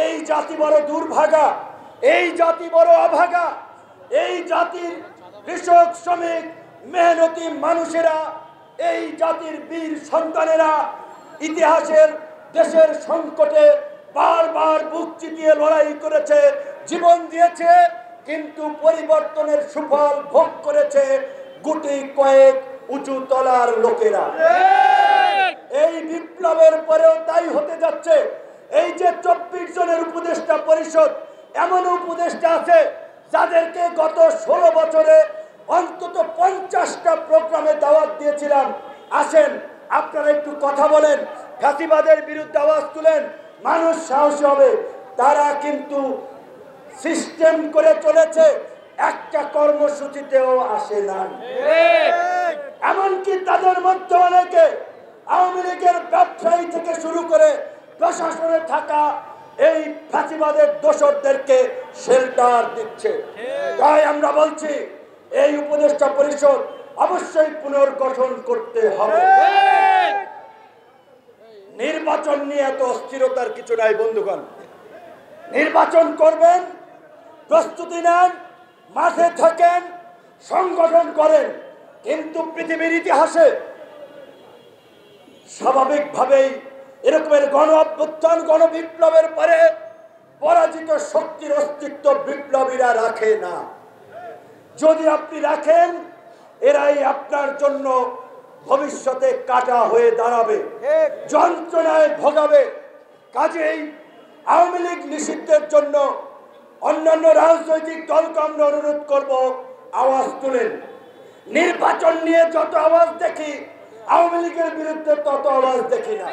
এই জাতি বড় দুর্ভাগা, এই জাতি বড় অভাগা, এই জাতির কৃষক শ্রমিক মেহনতি মানুষেরা, এই জাতির বীর সন্তানেরা ইতিহাসের দেশের সংকটে বারবার বুক চিতিয়ে লড়াই করেছে, জীবন দিয়েছে, কিন্তু পরিবর্তনের সুফল ভোগ করেছে গুটি কয়েক উঁচু তলার লোকেরা। এই বিপ্লবের পরেও তাই হতে যাচ্ছে। এই যে 24 জনের উপদেষ্টা পরিষদ, এমন উপদেষ্টা আছে যাদেরকে গত 16 বছরে অন্তত 50টা প্রোগ্রামে দাওয়াত দিয়েছিলাম, আসেন আপনারা একটু কথা বলেন, ফ্যাসিবাদের বিরুদ্ধে আওয়াজ তুলেন, মানুষ সাহসী হবে। তারা কিন্তু সিস্টেম করে চলেছে, একটা কর্মসূচিতেও আসে না। এমনকি তাদের মধ্যে অনেকে আওয়ামী লীগের ব্যবসায়ী থেকে শুরু করে প্রশাসনে থাকা এই ফ্যাসিবাদের দোসরদেরকে শেল্টার দিচ্ছে। তাই আমরা বলছি এই উপদেষ্টা পরিষদ অবশ্যই পুনর্গঠন করতে হবে। নির্বাচন নিয়ে এত অস্থিরতার কিছু নাই বন্ধুগণ। নির্বাচন করবেন, প্রস্তুতি নেন, মাঠে থাকেন, সংগঠন করেন, কিন্তু পৃথিবীর ইতিহাসে স্বাভাবিকভাবেই এরকমের গণ অভ্যুত্থান, গণবিপ্লবের পরে পরাজিত শক্তির অস্তিত্ব বিপ্লবীরা রাখে না। যদি আপনি রাখেন, এরাই আপনার জন্য ভবিষ্যতে কাটা হয়ে দাঁড়াবে, যন্ত্রণায় ভোগাবে। কাজেই আওয়ামী লীগ নিষিদ্ধের জন্য অন্যান্য রাজনৈতিক দলকে আমরা অনুরোধ করব, আওয়াজ তুলেন। নির্বাচন নিয়ে যত আওয়াজ দেখি, আওয়ামী লীগের বিরুদ্ধে তত আওয়াজ দেখি না।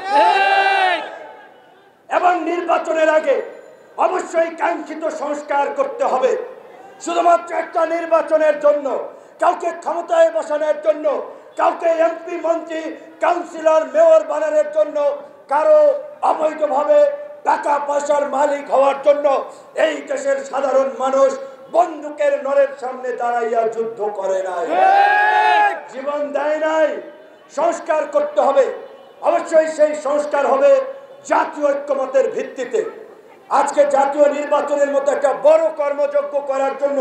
এবং নির্বাচনের আগে অবশ্যই কাঙ্ক্ষিত সংস্কার করতে হবে। শুধুমাত্র একটা নির্বাচনের জন্য, কাউকে ক্ষমতায় বসানোর জন্য, কাউকে এমপি মন্ত্রী কাউন্সিলর মেয়র বানানোর জন্য, কারো অবৈধভাবে টাকা পয়সার মালিক হওয়ার জন্য এই দেশের সাধারণ মানুষ বন্দুকের নলের সামনে দাঁড়াইয়া যুদ্ধ করে নাই, জীবন দেয় নাই। সংস্কার করতে হবে। অবশ্যই সেই সংস্কার হবে জাতীয় ঐক্যমতের ভিত্তিতে। আজকে জাতীয় নির্বাচনের মতো একটা বড় কর্মযজ্ঞ করার জন্য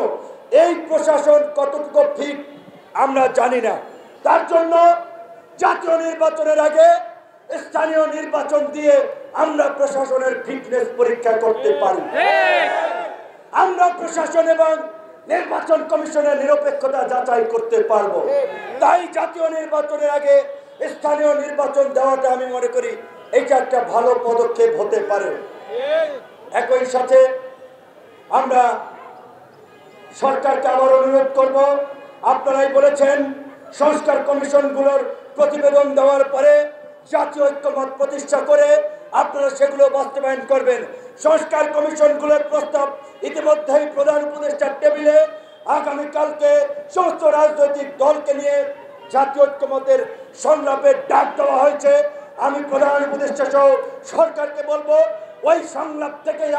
এই প্রশাসন কতটুকু ফিট আমরা জানি না। তার জন্য জাতীয় নির্বাচনের আগে স্থানীয় নির্বাচন দিয়ে আমরা প্রশাসনের ফিটনেস পরীক্ষা করতে পারি। আমরা প্রশাসন এবং নির্বাচন কমিশনের নিরপেক্ষতা যাচাই করতে পারবো। তাই জাতীয় নির্বাচনের আগে স্থানীয় নির্বাচন দেওয়াটা আমি মনে করি এটা একটা ভালো পদক্ষেপ হতে পারে। একই সাথে আমরা সরকারকে আবার অনুরোধ করব, আপনারাই বলেছেন সংস্কার কমিশনগুলোর প্রতিবেদন দেওয়ার পরে জাতীয় ঐক্যমত প্রতিষ্ঠা করে আপনারা সেগুলো বাস্তবায়ন করবেন। সংস্কার কমিশনগুলোর প্রস্তাব ইতিমধ্যেই প্রধান উপদেষ্টার টেবিলে আগামীকালকে সমস্ত রাজনৈতিক দলকে নিয়ে জাতীয় ঐক্যমতের সংলাপের ডাক দেওয়া হয়েছে। আমি প্রধান উপদেষ্টা সহ সরকারকে বলবো, ওই সংলাপ থেকেই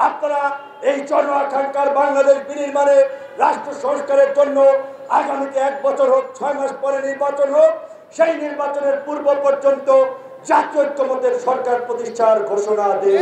আপনারা এই জন আকাঙ্ক্ষার বাংলাদেশ বিনির্মাণে রাষ্ট্র সংস্কারের জন্য আগামীতে 1 বছর হোক, 6 মাস পরে নির্বাচন হোক, সেই নির্বাচনের পূর্ব পর্যন্ত জাতীয় ঐক্যমতের সরকার প্রতিষ্ঠার ঘোষণা দিন।